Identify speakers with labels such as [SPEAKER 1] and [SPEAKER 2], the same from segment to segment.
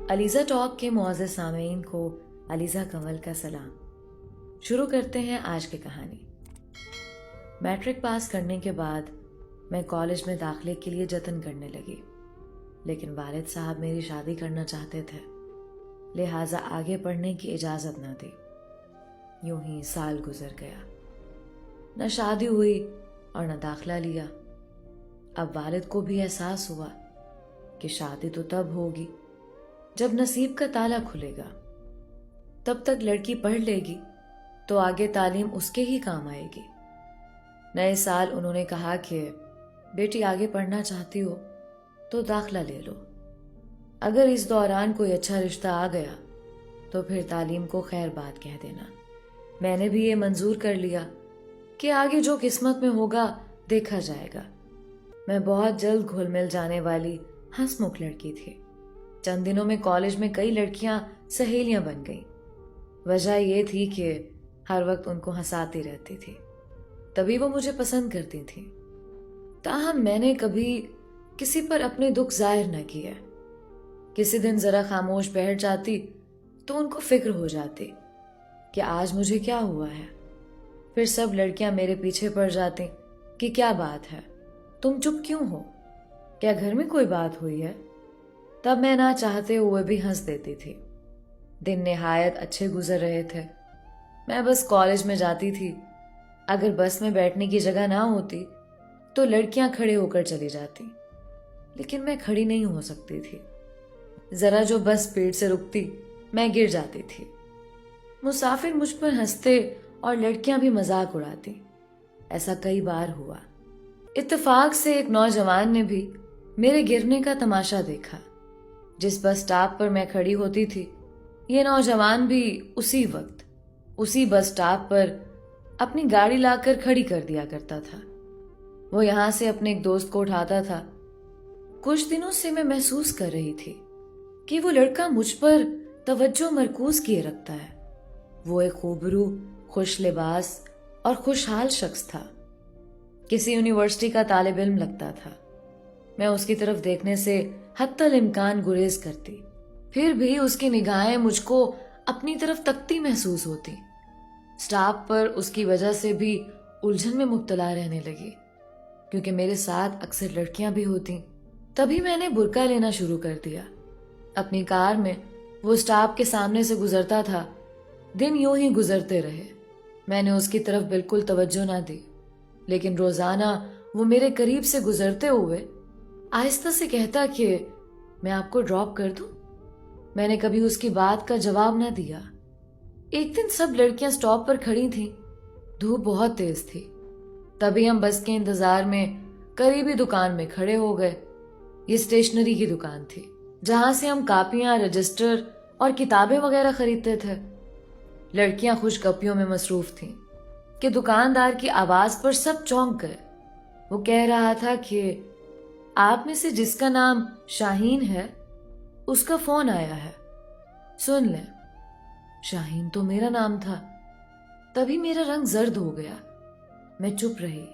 [SPEAKER 1] Alizeh talk کے معزز سامعین کو علیزہ کنول کا سلام۔ شروع کرتے ہیں آج کی کہانی۔ میٹرک پاس کرنے کے بعد میں کالج میں داخلے کے لیے جتن کرنے لگی، لیکن والد صاحب میری شادی کرنا چاہتے تھے، لہٰذا آگے پڑھنے کی اجازت نہ دی۔ یوں ہی سال گزر گیا، نہ شادی ہوئی اور نہ داخلہ لیا۔ اب والد کو بھی احساس ہوا کہ شادی تو تب ہوگی جب نصیب کا تالا کھلے گا، تب تک لڑکی پڑھ لے گی تو آگے تعلیم اس کے ہی کام آئے گی۔ نئے سال انہوں نے کہا کہ بیٹی آگے پڑھنا چاہتی ہو تو داخلہ لے لو، اگر اس دوران کوئی اچھا رشتہ آ گیا تو پھر تعلیم کو خیر بات کہہ دینا۔ میں نے بھی یہ منظور کر لیا کہ آگے جو قسمت میں ہوگا دیکھا جائے گا۔ میں بہت جلد گھل مل جانے والی ہنس مکھ لڑکی تھی۔ چند دنوں میں کالج میں کئی لڑکیاں سہیلیاں بن گئیں۔ وجہ یہ تھی کہ ہر وقت ان کو ہنساتی رہتی تھی، تبھی وہ مجھے پسند کرتی تھیں۔ تاہم میں نے کبھی کسی پر اپنے دکھ ظاہر نہ کیا۔ کسی دن ذرا خاموش بیٹھ جاتی تو ان کو فکر ہو جاتی کہ آج مجھے کیا ہوا ہے۔ پھر سب لڑکیاں میرے پیچھے پڑ جاتی کہ کیا بات ہے، تم چپ کیوں ہو، کیا گھر میں کوئی بات ہوئی ہے؟ تب میں نہ چاہتے ہوئے بھی ہنس دیتی تھی۔ دن نہایت اچھے گزر رہے تھے۔ میں بس کالج میں جاتی تھی، اگر بس میں بیٹھنے کی جگہ نہ ہوتی تو لڑکیاں کھڑے ہو کر چلی جاتی، لیکن میں کھڑی نہیں ہو سکتی تھی۔ ذرا جو بس اسپیڈ سے رکتی میں گر جاتی تھی۔ مسافر مجھ پر ہنستے اور لڑکیاں بھی مذاق اڑاتی۔ ایسا کئی بار ہوا۔ اتفاق سے ایک نوجوان نے بھی میرے گرنے کا تماشا دیکھا۔ جس بس سٹاپ پر میں کھڑی ہوتی تھی، یہ نوجوان بھی اسی وقت اسی بس سٹاپ پر اپنی گاڑی لا کر کھڑی کر دیا کرتا تھا۔ وہ یہاں سے اپنے ایک دوست کو اٹھاتا تھا۔ کچھ دنوں سے میں محسوس کر رہی تھی کہ وہ لڑکا مجھ پر توجہ مرکوز کیے رکھتا ہے۔ وہ ایک خوبرو، خوش لباس اور خوشحال شخص تھا۔ کسی یونیورسٹی کا طالب علم لگتا تھا۔ میں اس کی طرف دیکھنے سے حتی الامکان گریز کرتی، پھر بھی اس کی نگاہیں مجھ کو اپنی طرف تکتی محسوس ہوتی۔ سٹاپ پر اس کی وجہ سے بھی الجھن میں مبتلا رہنے لگی، کیونکہ میرے ساتھ اکثر لڑکیاں بھی ہوتیں۔ تبھی میں نے برقع لینا شروع کر دیا۔ اپنی کار میں وہ سٹاپ کے سامنے سے گزرتا تھا۔ دن یوں ہی گزرتے رہے۔ میں نے اس کی طرف بالکل توجہ نہ دی، لیکن روزانہ وہ میرے قریب سے گزرتے ہوئے آہستہ سے کہتا کہ میں آپ کو ڈراپ کر دوں۔ میں نے کبھی اس کی بات کا جواب نہ دیا۔ ایک دن سب لڑکیاں سٹاپ پر کھڑی تھیں، دھوپ بہت تیز تھی۔ تبھی ہم بس کے انتظار میں قریبی دکان میں کھڑے ہو گئے۔ یہ اسٹیشنری کی دکان تھی، جہاں سے ہم کاپیاں، رجسٹر اور کتابیں وغیرہ خریدتے تھے۔ لڑکیاں خوش گپیوں میں مصروف تھیں کہ دکاندار کی آواز پر سب چونک گئے۔ وہ کہہ رہا تھا کہ آپ میں سے جس کا نام شاہین ہے، اس کا فون آیا ہے، سن لیں۔ شاہین تو میرا نام تھا۔ تبھی میرا رنگ زرد ہو گیا۔ میں چپ رہی۔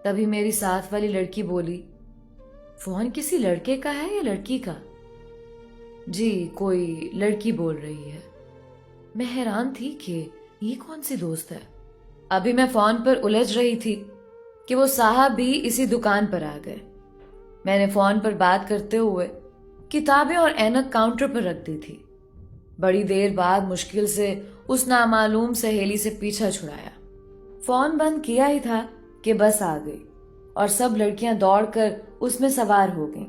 [SPEAKER 1] تبھی میری ساتھ والی لڑکی بولی، فون کسی لڑکے کا ہے یا لڑکی کا؟ جی، کوئی لڑکی بول رہی ہے۔ میں حیران تھی کہ یہ کون سی دوست ہے۔ ابھی میں فون پر الجھ رہی تھی کہ وہ صاحب بھی اسی دکان پر آ گئے۔ میں نے فون پر بات کرتے ہوئے کتابیں اور اینک کاؤنٹر پر رکھ دی تھی۔ بڑی دیر بعد مشکل سے اس نامعلوم سہیلی سے پیچھا چھڑایا۔ فون بند کیا ہی تھا کہ بس آ گئی اور سب لڑکیاں دوڑ کر اس میں سوار ہو گئیں۔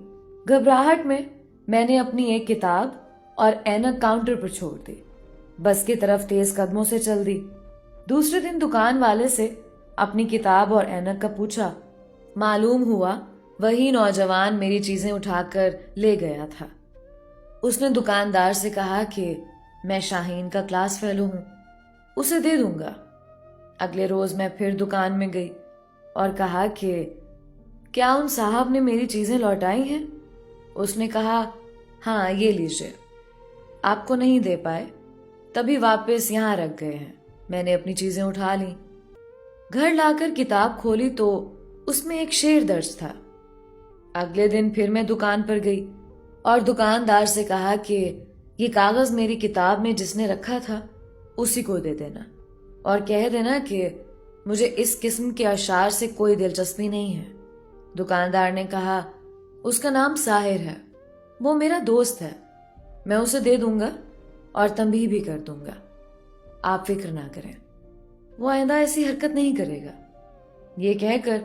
[SPEAKER 1] گھبراہٹ میں میں نے اپنی ایک کتاب اور اینک کاؤنٹر پر چھوڑ دی، بس کی طرف تیز قدموں سے چل دی۔ دوسرے دن دکان والے سے اپنی کتاب اور اینک کا پوچھا۔ معلوم ہوا وہی نوجوان میری چیزیں اٹھا کر لے گیا تھا۔ اس نے دکاندار سے کہا کہ میں شاہین کا کلاس فیلو ہوں، اسے دے دوں گا۔ اگلے روز میں پھر دکان میں گئی اور کہا کہ کیا ان صاحب نے میری چیزیں لوٹائی ہیں؟ اس نے کہا ہاں، یہ لیجئے۔ آپ کو نہیں دے پائے، تبھی واپس یہاں رکھ گئے ہیں۔ میں نے اپنی چیزیں اٹھا لیں۔ گھر لا کر کتاب کھولی تو اس میں ایک شعر درج تھا۔ اگلے دن پھر میں دکان پر گئی۔ اور دکاندار سے کہا کہ یہ کاغذ میری کتاب میں جس نے رکھا تھا اسی کو دے دینا اور کہہ دینا کہ مجھے اس قسم کے اشعار سے کوئی دلچسپی نہیں ہے۔ دکاندار نے کہا اس کا نام ساحر ہے، وہ میرا دوست ہے، میں اسے دے دوں گا اور تنبیہ بھی کر دوں گا، آپ فکر نہ کریں، وہ آئندہ ایسی حرکت نہیں کرے گا۔ یہ کہہ کر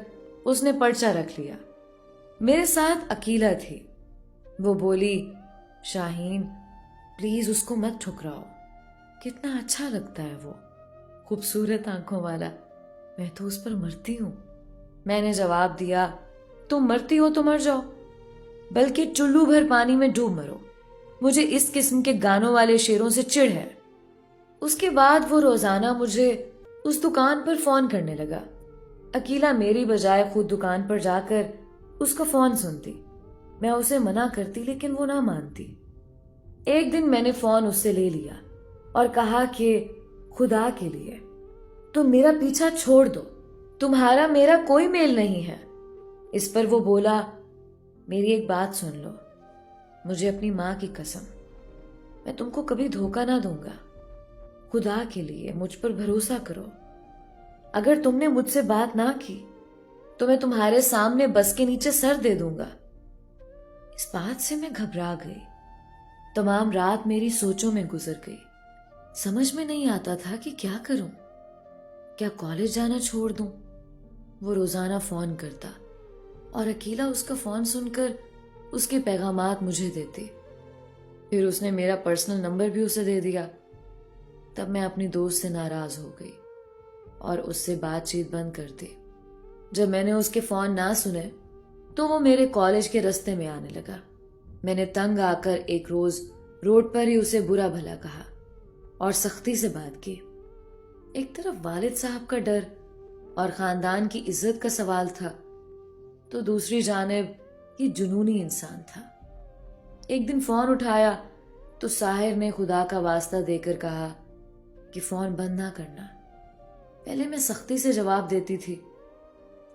[SPEAKER 1] اس نے پرچہ رکھ لیا۔ میرے ساتھ عقیلہ تھی، وہ بولی شاہین پلیز اس کو مت ٹھکراؤ، کتنا اچھا لگتا ہے وہ، خوبصورت آنکھوں والا، میں تو اس پر مرتی ہوں۔ میں نے جواب دیا تم مرتی ہو تو مر جاؤ، بلکہ چلو بھر پانی میں ڈوب مرو، مجھے اس قسم کے گانوں والے شعروں سے چڑ ہے۔ اس کے بعد وہ روزانہ مجھے اس دکان پر فون کرنے لگا۔ عقیلہ میری بجائے خود دکان پر جا کر اس کا فون سنتی، میں اسے منع کرتی لیکن وہ نہ مانتی۔ ایک دن میں نے فون اس سے لے لیا اور کہا کہ خدا کے لیے تم میرا پیچھا چھوڑ دو، تمہارا میرا کوئی میل نہیں ہے۔ اس پر وہ بولا میری ایک بات سن لو، مجھے اپنی ماں کی قسم، میں تم کو کبھی دھوکہ نہ دوں گا، خدا کے لیے مجھ پر بھروسہ کرو، اگر تم نے مجھ سے بات نہ کی تو میں تمہارے سامنے بس کے نیچے سر دے دوں گا۔ اس بات سے میں گھبرا گئی، تمام رات میری سوچوں میں گزر گئی، سمجھ میں نہیں آتا تھا کہ کیا کروں، کیا کالج جانا چھوڑ دوں؟ وہ روزانہ فون کرتا اور عقیلہ اس کا فون سن کر اس کے پیغامات مجھے دیتی، پھر اس نے میرا پرسنل نمبر بھی اسے دے دیا۔ تب میں اپنی دوست سے ناراض ہو گئی اور اس سے بات چیت بند کر دی۔ جب میں نے اس کے فون نہ سنے تو وہ میرے کالج کے رستے میں آنے لگا۔ میں نے تنگ آ کر ایک روز روڈ پر ہی اسے برا بھلا کہا اور سختی سے بات کی۔ ایک طرف والد صاحب کا ڈر اور خاندان کی عزت کا سوال تھا، تو دوسری جانب یہ جنونی انسان تھا۔ ایک دن فون اٹھایا تو ساحر نے خدا کا واسطہ دے کر کہا کہ فون بند نہ کرنا۔ پہلے میں سختی سے جواب دیتی تھی،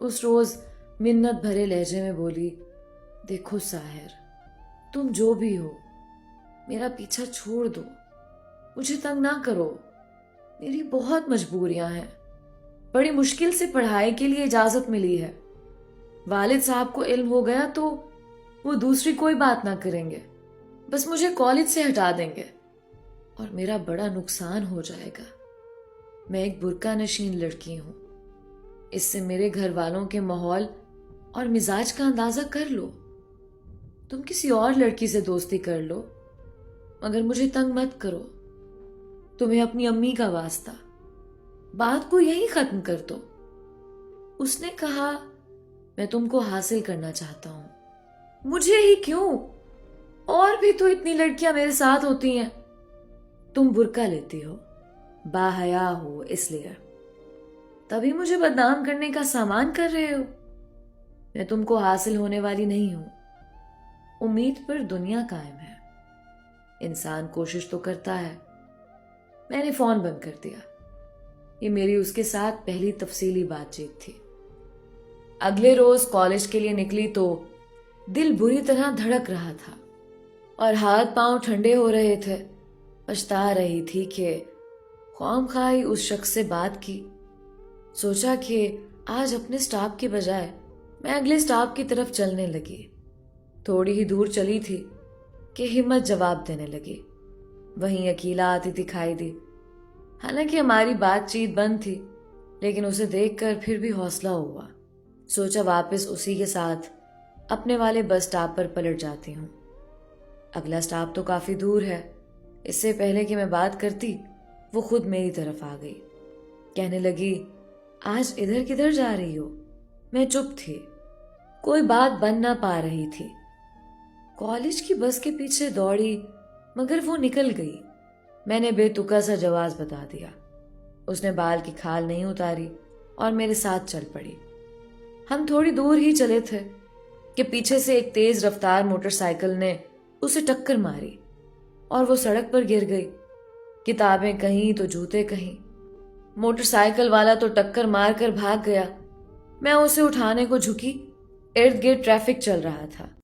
[SPEAKER 1] اس روز منت بھرے لہجے میں بولی دیکھو ساحر، تم جو بھی ہو میرا پیچھا چھوڑ دو، مجھے تنگ نہ کرو، میری بہت مجبوریاں ہیں، بڑی مشکل سے پڑھائی کے لیے اجازت ملی ہے، والد صاحب کو علم ہو گیا تو وہ دوسری کوئی بات نہ کریں گے، بس مجھے کالج سے ہٹا دیں گے اور میرا بڑا نقصان ہو جائے گا۔ میں ایک برقع نشین لڑکی ہوں، اس سے میرے گھر والوں کے ماحول اور مزاج کا اندازہ کر لو، تم کسی اور لڑکی سے دوستی کر لو مگر مجھے تنگ مت کرو، تمہیں اپنی امی کا واسطہ، بات کو یہی ختم کر دو۔ اس نے کہا میں تم کو حاصل کرنا چاہتا ہوں۔ مجھے ہی کیوں، اور بھی تو اتنی لڑکیاں میرے ساتھ ہوتی ہیں۔ تم برقع لیتی ہو، باحیا ہو، اس لیے تبھی مجھے بدنام کرنے کا سامان کر رہے ہو۔ میں تم کو حاصل ہونے والی نہیں ہوں۔ امید پر دنیا قائم ہے، انسان کوشش تو کرتا ہے۔ میں نے فون بند کر دیا۔ یہ میری اس کے ساتھ پہلی تفصیلی بات چیت تھی۔ اگلے روز کالج کے لیے نکلی تو دل بری طرح دھڑک رہا تھا اور ہاتھ پاؤں ٹھنڈے ہو رہے تھے۔ پچھتا رہی تھی کہ خواہ خواہ اس شخص سے بات کی۔ سوچا کہ آج اپنے سٹاپ کے بجائے میں اگلے سٹاپ کی طرف چلنے لگی۔ تھوڑی ہی دور چلی تھی کہ ہمت جواب دینے لگی۔ وہیں عقیلہ آتی دکھائی دی۔ حالانکہ ہماری بات چیت بند تھی لیکن اسے دیکھ کر پھر بھی حوصلہ ہوا۔ سوچا واپس اسی کے ساتھ اپنے والے بس سٹاپ پر پلٹ جاتی ہوں۔ اگلا سٹاپ تو کافی دور ہے۔ اس سے پہلے کہ میں بات کرتی وہ خود میری طرف آ گئی، کہنے لگی آج ادھر کدھر جا رہی ہو؟ میں چپ تھی، کوئی بات بن نہ پا رہی تھی۔ کالج کی بس کے پیچھے دوڑی مگر وہ نکل گئی۔ میں نے بے تکا سا جواز بتا دیا۔ اس نے بال کی کھال نہیں اتاری اور میرے ساتھ چل پڑی۔ ہم تھوڑی دور ہی چلے تھے کہ پیچھے سے ایک تیز رفتار موٹر سائیکل نے اسے ٹکر ماری اور وہ سڑک پر گر گئی۔ کتابیں کہیں تو جوتے کہیں۔ موٹر سائیکل والا تو ٹکر مار کر بھاگ گیا۔ میں اسے اٹھانے کو جھکی، ارد گرد ٹریفک چل رہا تھا۔